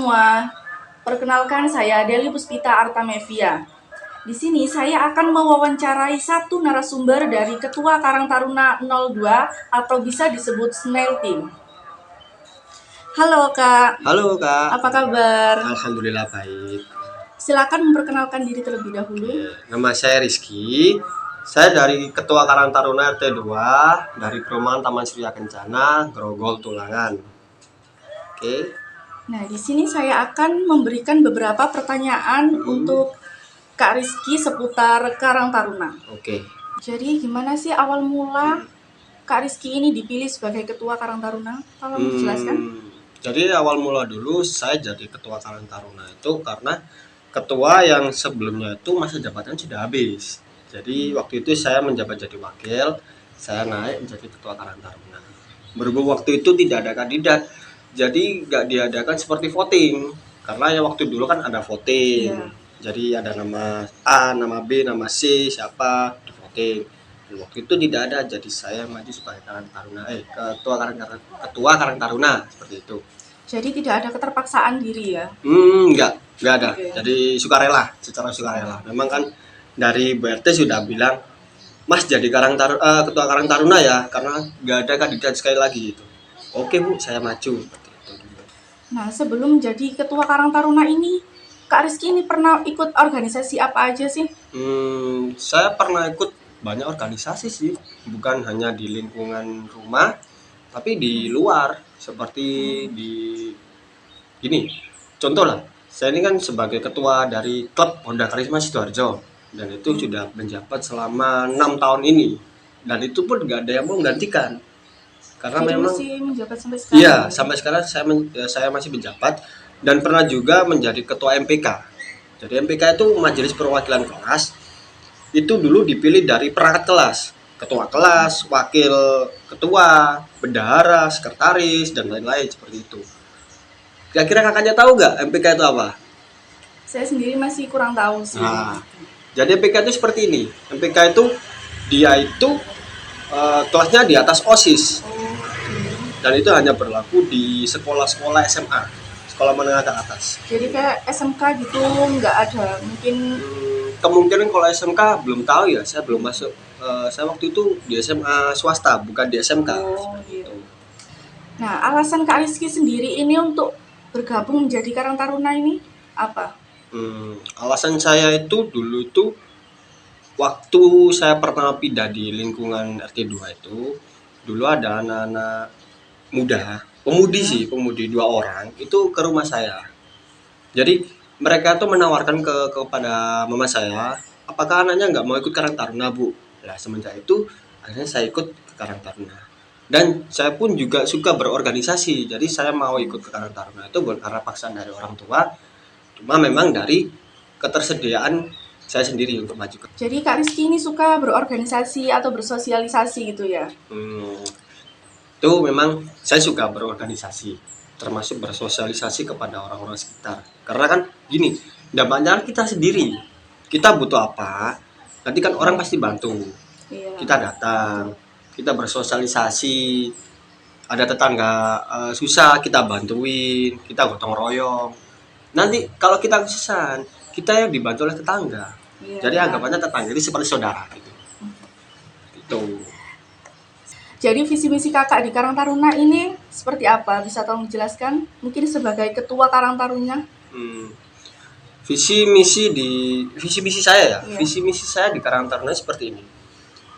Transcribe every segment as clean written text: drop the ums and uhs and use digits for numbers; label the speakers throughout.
Speaker 1: semua, perkenalkan saya Deli Puspita Artamevia. Di sini saya akan mewawancarai satu narasumber dari Ketua Karang Taruna 02 atau bisa disebut Snail Team. Halo Kak.
Speaker 2: Halo Kak.
Speaker 1: Apa kabar?
Speaker 2: Alhamdulillah baik.
Speaker 1: Silakan memperkenalkan diri terlebih dahulu.
Speaker 2: Nama saya Rizky. Saya dari Ketua Karang Taruna RT 2 dari Perumahan Taman Surya Kencana, Grogol Tulangan. Oke.
Speaker 1: Nah, di sini saya akan memberikan beberapa pertanyaan untuk Kak Rizky seputar Karang Taruna.
Speaker 2: Oke.
Speaker 1: Jadi gimana sih awal mula Kak Rizky ini dipilih sebagai Ketua Karang Taruna? Tolong dijelaskan.
Speaker 2: Jadi awal mula dulu saya jadi Ketua Karang Taruna itu karena ketua yang sebelumnya itu masa jabatan sudah habis. Jadi waktu itu saya menjabat jadi wakil, saya naik menjadi Ketua Karang Taruna. Berhubung waktu itu tidak ada kandidat, jadi nggak diadakan seperti voting. Karena ya waktu dulu kan ada voting.
Speaker 1: Iya.
Speaker 2: Jadi ada nama A, nama B, nama C, siapa di voting. Dan waktu itu tidak ada, jadi saya maju sebagai Karang Taruna, Ketua Karang Taruna seperti itu.
Speaker 1: Jadi tidak ada keterpaksaan diri ya?
Speaker 2: Enggak ada.
Speaker 1: Oke.
Speaker 2: Jadi sukarela, secara sukarela. Memang kan dari BRT sudah bilang, Mas jadi Ketua Karang Taruna ya, karena nggak ada kandidat sekali lagi itu. Oke Bu, saya maju seperti itu.
Speaker 1: Nah, sebelum jadi Ketua Karang Taruna ini, Kak Rizky ini pernah ikut organisasi apa aja sih?
Speaker 2: Saya pernah ikut banyak organisasi sih, bukan hanya di lingkungan rumah, tapi di luar, seperti di gini. Contoh lah, saya ini kan sebagai ketua dari klub Honda Karisma Sidoarjo, dan itu sudah menjabat selama 6 tahun ini, dan itu pun nggak ada yang mau menggantikan, karena
Speaker 1: Jadi
Speaker 2: memang
Speaker 1: masih menjabat sampai sekarang?
Speaker 2: iya, sampai sekarang saya masih menjabat, dan pernah juga menjadi ketua MPK. Jadi MPK itu Majelis Perwakilan Kelas. Itu dulu dipilih dari perangkat kelas, ketua kelas, wakil ketua, bendahara, sekretaris, dan lain-lain seperti itu. Kira-kira kakaknya tahu nggak MPK itu apa?
Speaker 1: Saya sendiri masih kurang tahu sih.
Speaker 2: Nah, jadi MPK itu seperti ini. MPK itu dia itu kelasnya di atas OSIS, dan itu hanya berlaku di sekolah-sekolah SMA, sekolah menengah ke atas.
Speaker 1: Jadi kayak SMK gitu nggak ada, mungkin.
Speaker 2: Kemungkinan kalau SMK belum tahu ya, saya belum masuk. Saya waktu itu di SMA swasta, bukan di SMK.
Speaker 1: Oh, gitu. Nah, alasan Kak Rizky sendiri ini untuk bergabung menjadi Karang Taruna ini apa?
Speaker 2: Alasan saya itu dulu itu waktu saya pertama pindah di lingkungan RT 2 itu, dulu ada anak-anak muda, pemudi 2 orang itu ke rumah saya. Jadi mereka tuh menawarkan kepada mama saya, apakah anaknya nggak mau ikut Karang Taruna Bu? Nah semenjak itu akhirnya saya ikut ke Karang Taruna. Dan saya pun juga suka berorganisasi, jadi saya mau ikut ke Karang Taruna itu bukan karena paksaan dari orang tua, cuma memang dari ketersediaan saya sendiri untuk maju.
Speaker 1: Jadi Kak Rizky ini suka berorganisasi atau bersosialisasi gitu ya?
Speaker 2: Itu memang saya suka berorganisasi, termasuk bersosialisasi kepada orang-orang sekitar. Karena kan gini, dampaknya kita sendiri, kita butuh apa, nanti kan orang pasti bantu.
Speaker 1: Iya.
Speaker 2: Kita datang, kita bersosialisasi, ada tetangga susah kita bantuin, kita gotong royong. Nanti kalau kita kesusahan, kita yang dibantu oleh tetangga.
Speaker 1: Iya,
Speaker 2: Jadi
Speaker 1: benar.
Speaker 2: anggapannya tetangga ini seperti saudara gitu. Itu.
Speaker 1: Jadi visi misi kakak di Karang Taruna ini seperti apa? Bisa tolong dijelaskan? Mungkin sebagai ketua Karang Taruna.
Speaker 2: Visi misi saya ya.
Speaker 1: Iya.
Speaker 2: Visi misi saya di Karang Taruna seperti ini.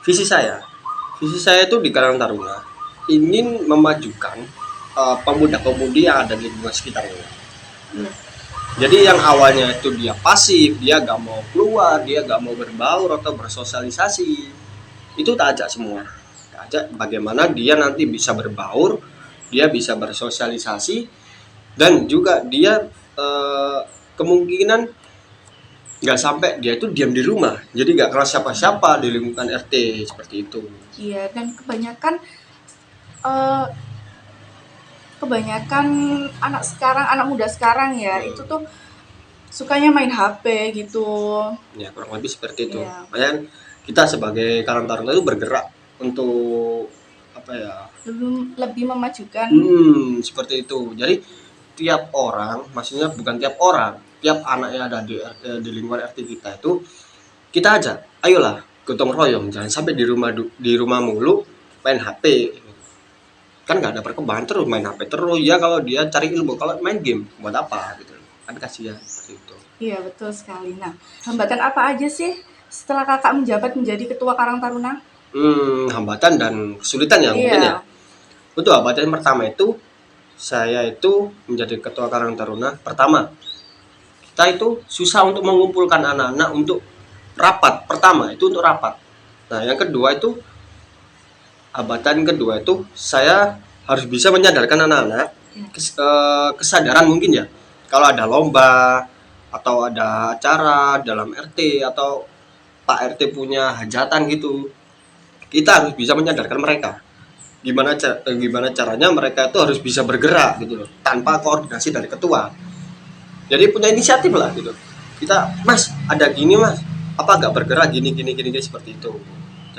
Speaker 2: Visi saya itu di Karang Taruna ingin memajukan pemuda-pemudi yang ada di lingkungan sekitarnya.
Speaker 1: Iya.
Speaker 2: Jadi yang awalnya itu dia pasif, dia gak mau keluar, dia gak mau berbaur atau bersosialisasi, itu tak ajak semua. Tak ajak bagaimana dia nanti bisa berbaur, dia bisa bersosialisasi, dan juga dia kemungkinan nggak sampai dia itu diam di rumah, jadi nggak kenal siapa-siapa di lingkungan RT seperti itu.
Speaker 1: Iya, dan kebanyakan anak muda sekarang ya, itu tuh sukanya main HP gitu.
Speaker 2: Ya kurang lebih seperti itu.
Speaker 1: Iya.
Speaker 2: Makanya kita sebagai Karang Taruna itu bergerak untuk apa ya?
Speaker 1: Lebih memajukan.
Speaker 2: Seperti itu. Jadi tiap orang, maksudnya bukan tiap orang, tiap anak yang ada di lingkungan RT kita itu kita ajak, ayolah gotong royong, jangan sampai di rumah mulu main HP. Kan nggak ada perkembangan, terus main HP terus ya. Kalau dia cari ilmu, kalau main game buat apa gitu kan, kasihan seperti itu.
Speaker 1: Iya, betul sekali. Nah, hambatan apa aja sih setelah kakak menjabat menjadi ketua Karang Taruna?
Speaker 2: Hambatan dan kesulitan ya mungkin ya.
Speaker 1: Iya.
Speaker 2: Untuk hambatan pertama itu, saya itu menjadi ketua Karang Taruna pertama, kita itu susah untuk mengumpulkan anak-anak untuk rapat. Pertama itu untuk rapat. Nah yang kedua itu, hambatan kedua itu, saya harus bisa menyadarkan anak-anak kesadaran mungkin ya, kalau ada lomba atau ada acara dalam RT atau Pak RT punya hajatan gitu, kita harus bisa menyadarkan mereka gimana caranya mereka itu harus bisa bergerak gitu loh, tanpa koordinasi dari ketua. Jadi punya inisiatif lah gitu, kita mas ada gini mas, apa nggak bergerak gini seperti itu.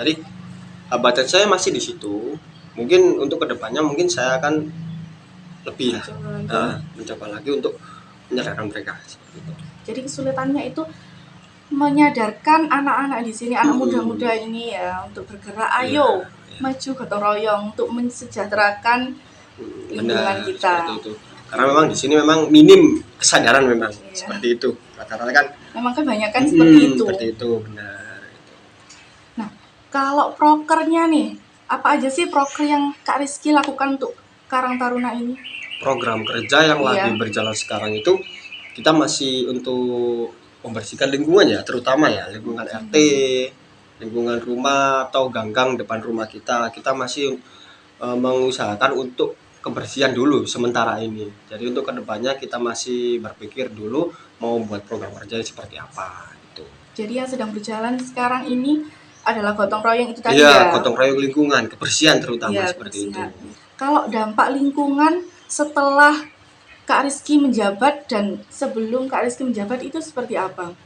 Speaker 2: Jadi hambatan saya masih di situ. Mungkin untuk kedepannya mungkin saya akan lebih ya mencoba lagi untuk menyadarkan mereka seperti itu.
Speaker 1: Jadi kesulitannya itu menyadarkan anak-anak di sini, anak muda-muda ini ya, untuk bergerak. Ayo maju gotong royong untuk mensejahterakan lingkungan kita.
Speaker 2: Seperti itu. Karena memang di sini memang minim kesadaran memang seperti itu. Rata-rata kan
Speaker 1: memang kebanyakan seperti itu.
Speaker 2: Seperti itu, benar.
Speaker 1: Nah, kalau prokernya nih, apa aja sih proker yang Kak Rizky lakukan untuk Karang Taruna ini?
Speaker 2: Program kerja yang lagi berjalan sekarang itu, kita masih untuk membersihkan lingkungan ya, terutama ya lingkungan RT, lingkungan rumah atau gang-gang depan rumah kita masih mengusahakan untuk kebersihan dulu sementara ini. Jadi untuk kedepannya kita masih berpikir dulu mau buat program kerja seperti apa gitu.
Speaker 1: Jadi yang sedang berjalan sekarang ini adalah gotong royong itu tadi
Speaker 2: ya? Gotong royong lingkungan, kebersihan terutama seperti itu.
Speaker 1: Kalau dampak lingkungan setelah Kak Rizky menjabat dan sebelum Kak Rizky menjabat itu seperti apa?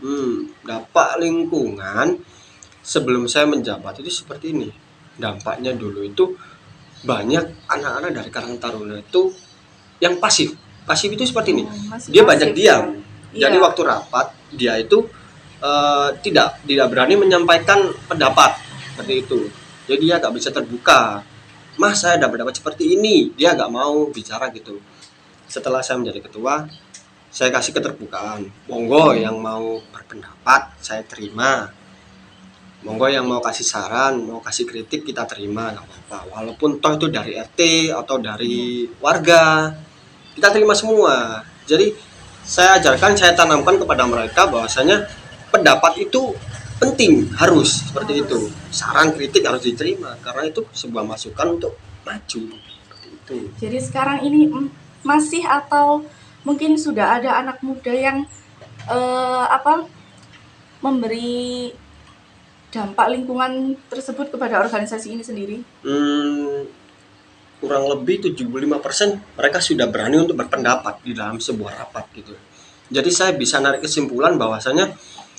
Speaker 2: Dampak lingkungan sebelum saya menjabat itu seperti ini. Dampaknya dulu itu banyak anak-anak dari Karang Taruna itu yang pasif. Pasif itu seperti ini. Dia banyak diam. Jadi waktu rapat dia itu tidak berani menyampaikan pendapat seperti itu. Jadi dia nggak bisa terbuka. Mas saya ada pendapat seperti ini. Dia nggak mau bicara gitu. Setelah saya menjadi ketua, saya kasih keterbukaan. Monggo yang mau berpendapat saya terima. Monggo yang mau kasih saran, mau kasih kritik kita terima, nggak apa-apa. Walaupun toh itu dari RT atau dari warga, kita terima semua. Jadi saya ajarkan, saya tanamkan kepada mereka bahwasanya pendapat itu penting, harus seperti itu. Saran kritik harus diterima karena itu sebuah masukan untuk maju seperti itu.
Speaker 1: Jadi sekarang ini masih atau mungkin sudah ada anak muda yang memberi dampak lingkungan tersebut kepada organisasi ini sendiri?
Speaker 2: Kurang lebih 75% mereka sudah berani untuk berpendapat di dalam sebuah rapat gitu. Jadi saya bisa narik kesimpulan bahwasanya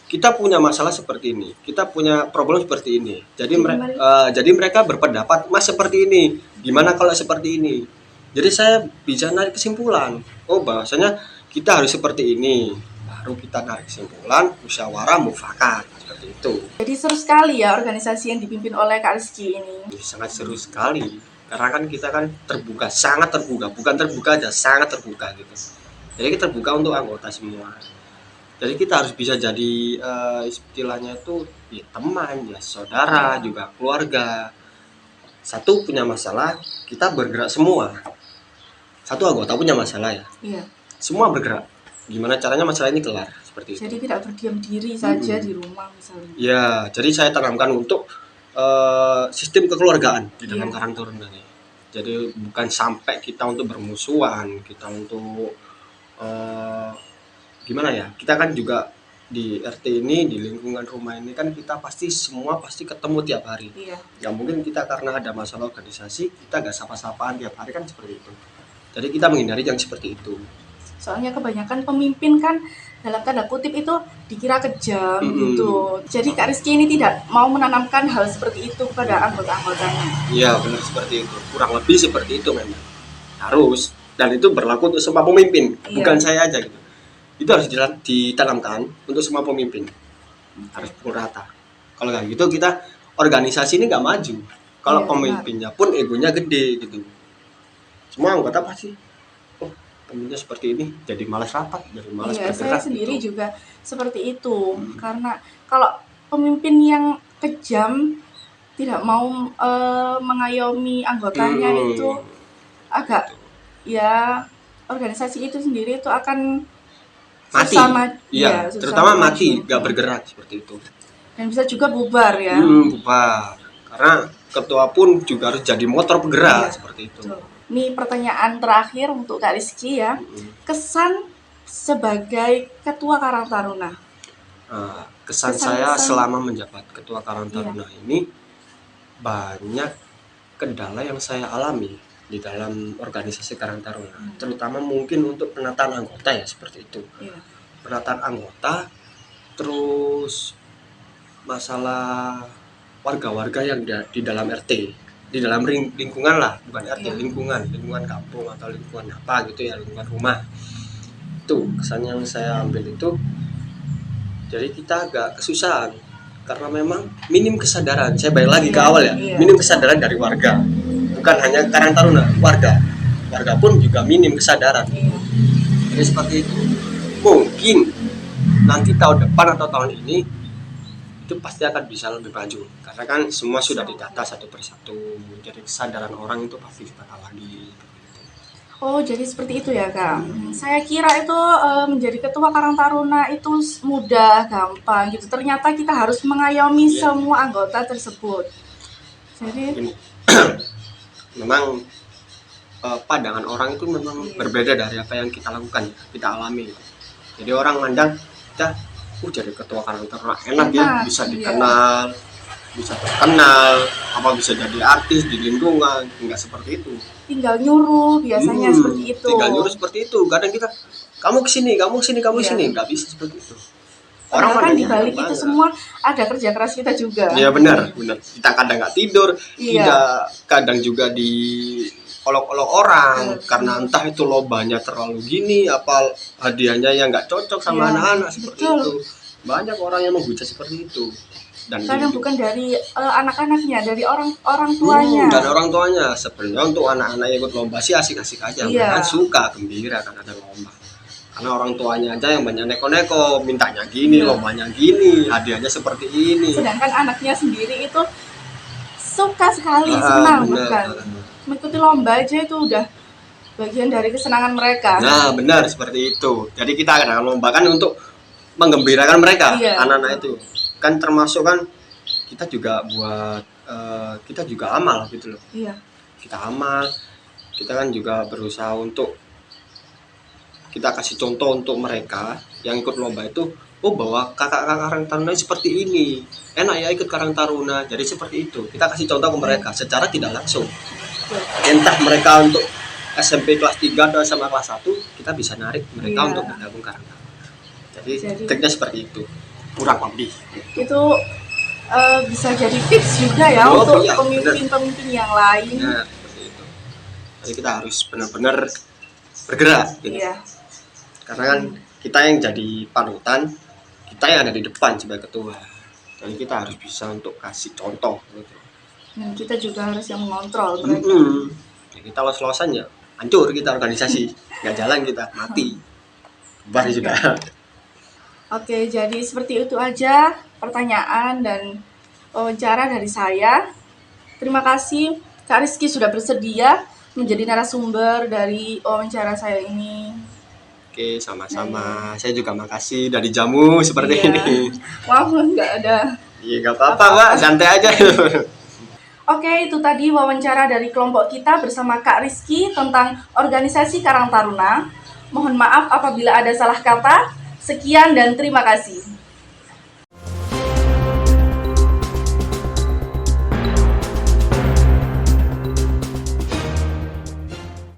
Speaker 2: kita punya masalah seperti ini, kita punya problem seperti ini. Jadi mereka berpendapat, mas seperti ini, gimana kalau seperti ini? Jadi saya bisa narik kesimpulan, bahwasanya kita harus seperti ini. Baru kita narik kesimpulan, musyawarah mufakat seperti itu.
Speaker 1: Jadi seru sekali ya organisasi yang dipimpin oleh Kak Rizky ini.
Speaker 2: Sangat seru sekali, karena kan kita kan terbuka, sangat terbuka, bukan terbuka aja, sangat terbuka gitu. Jadi kita terbuka untuk anggota semua. Jadi kita harus bisa jadi istilahnya itu ya teman, ya saudara, juga keluarga. Satu punya masalah, kita bergerak semua. Satu anggota punya masalah ya. Semua bergerak. Gimana caranya masalah ini kelar seperti itu.
Speaker 1: Jadi tidak berdiam diri saja di rumah misalnya.
Speaker 2: Ya, jadi saya tanamkan untuk sistem kekeluargaan di dalam Karang Taruna ini. Jadi bukan sampai kita untuk bermusuhan, kita untuk gimana ya? Kita kan juga di RT ini, di lingkungan rumah ini kan kita pasti ketemu tiap hari. Gak mungkin kita karena ada masalah organisasi kita gak sapa-sapaan tiap hari kan seperti itu. Jadi kita menghindari yang seperti itu.
Speaker 1: Soalnya kebanyakan pemimpin kan dalam tanda kutip itu dikira kejam gitu. Jadi Kak Rizky ini tidak mau menanamkan hal seperti itu kepada anggota-anggotanya.
Speaker 2: Iya benar seperti itu. Kurang lebih seperti itu memang. Harus. dan itu berlaku untuk semua pemimpin,
Speaker 1: Iya.
Speaker 2: bukan saya aja gitu. Itu harus ditanamkan untuk semua pemimpin, harus pukul rata. Kalau nggak gitu kita organisasi ini nggak maju. Kalau
Speaker 1: Iya,
Speaker 2: pemimpinnya pun egonya gede gitu, semua anggota pasti, oh pemimpinnya seperti ini, jadi malas rapat, jadi malas
Speaker 1: Iya, saya
Speaker 2: bergerak
Speaker 1: sendiri
Speaker 2: gitu.
Speaker 1: juga seperti itu. Karena kalau pemimpin yang kejam tidak mau mengayomi anggotanya itu agak ya organisasi itu sendiri itu akan
Speaker 2: Mati,
Speaker 1: susah
Speaker 2: iya,
Speaker 1: susah
Speaker 2: terutama
Speaker 1: maju.
Speaker 2: mati, nggak bergerak seperti itu.
Speaker 1: Dan bisa juga bubar ya.
Speaker 2: Bubar. Karena ketua pun juga harus jadi motor penggerak
Speaker 1: Iya,
Speaker 2: seperti itu.
Speaker 1: betul. Ini pertanyaan terakhir untuk Kak Rizky ya. Kesan sebagai ketua Karang Taruna.
Speaker 2: Kesan saya selama menjabat ketua Karang Taruna ini banyak kendala yang saya alami di dalam organisasi Karang Taruna, terutama mungkin untuk penataan anggota ya seperti itu. Penataan anggota, terus masalah warga-warga yang di dalam RT, di dalam lingkungan lah, bukan RT, lingkungan kampung atau lingkungan apa gitu ya, lingkungan rumah. Itu kesan yang saya ambil itu, jadi kita agak kesusahan karena memang minim kesadaran. Saya balik lagi ke awal ya, minim kesadaran dari warga, bukan hanya Karang Taruna, warga pun juga minim kesadaran. Jadi seperti itu. Mungkin nanti tahun depan atau tahun ini itu pasti akan bisa lebih maju, karena kan semua sudah didata satu persatu, jadi kesadaran orang itu pasti ditata lagi.
Speaker 1: Oh, jadi seperti itu ya, Kak. Saya kira itu menjadi ketua Karang Taruna itu mudah, gampang gitu. Ternyata kita harus mengayomi semua anggota tersebut. Jadi
Speaker 2: memang pandangan orang itu memang berbeda dari apa yang kita lakukan, kita alami. Jadi orang mandang kita jadi ketua Karang Taruna enak ya, bisa dikenal, bisa terkenal, apa bisa jadi artis di lingkungan. Enggak seperti itu.
Speaker 1: Tinggal nyuruh biasanya seperti itu.
Speaker 2: Tinggal nyuruh seperti itu. Kadang kita kamu kesini, nggak bisa seperti itu.
Speaker 1: Orang kan di balik itu semua ada kerja keras kita juga.
Speaker 2: Iya benar. Kita kadang nggak tidur, kita kadang juga di olok-olok orang karena entah itu lombanya terlalu gini, apa hadiahnya yang nggak cocok sama anak-anak seperti itu. Banyak orang yang menghujat seperti itu. Dan
Speaker 1: kadang bukan dari anak-anaknya, dari orang tuanya.
Speaker 2: Dan orang tuanya sebenarnya untuk anak-anak yang ikut lomba sih asik-asik aja, kan suka gembira kan ada lomba. Karena orang tuanya aja yang banyak neko-neko, mintanya gini, lombanya gini, hadiahnya seperti ini.
Speaker 1: Sedangkan anaknya sendiri itu suka sekali, senang bahkan. Mengikuti lomba aja itu udah bagian dari kesenangan mereka.
Speaker 2: Nah, benar seperti itu. Jadi kita adakan lomba kan untuk menggembirakan mereka, anak-anak itu. Kan termasuk kan kita juga buat kita juga amal gitu loh. Kita amal, kita kan juga berusaha untuk kita kasih contoh untuk mereka yang ikut lomba itu, bahwa kakak-kakak Karang Taruna seperti ini, enak ya ikut Karang Taruna. Jadi seperti itu kita kasih contoh ke mereka secara tidak langsung. Entah mereka untuk SMP kelas 3 atau SMA kelas 1, kita bisa narik mereka untuk bergabung Karang Taruna. Jadi triknya seperti itu, kurang lebih.
Speaker 1: Itu bisa jadi tips juga ya untuk pemimpin-pemimpin yang lain.
Speaker 2: Nah, seperti itu. Jadi kita harus benar-benar bergerak gitu. Karena kan kita yang jadi panutan, kita yang ada di depan sebagai ketua. Jadi kita harus bisa untuk kasih contoh gitu.
Speaker 1: Dan kita juga harus yang mengontrol mereka.
Speaker 2: Ya, kita los-losan ya hancur kita organisasi, nggak jalan kita, mati. Bubar sudah.
Speaker 1: Oke, jadi seperti itu aja pertanyaan dan wawancara dari saya. Terima kasih Kak Rizky sudah bersedia menjadi narasumber dari wawancara saya ini.
Speaker 2: Oke, sama-sama. Saya juga makasih dari jamu seperti ini.
Speaker 1: Maaf nggak ada.
Speaker 2: Iya, nggak apa-apa Mbak, santai aja.
Speaker 1: Oke, itu tadi wawancara dari kelompok kita bersama Kak Rizky tentang organisasi Karang Taruna. Mohon maaf apabila ada salah kata. Sekian dan terima kasih.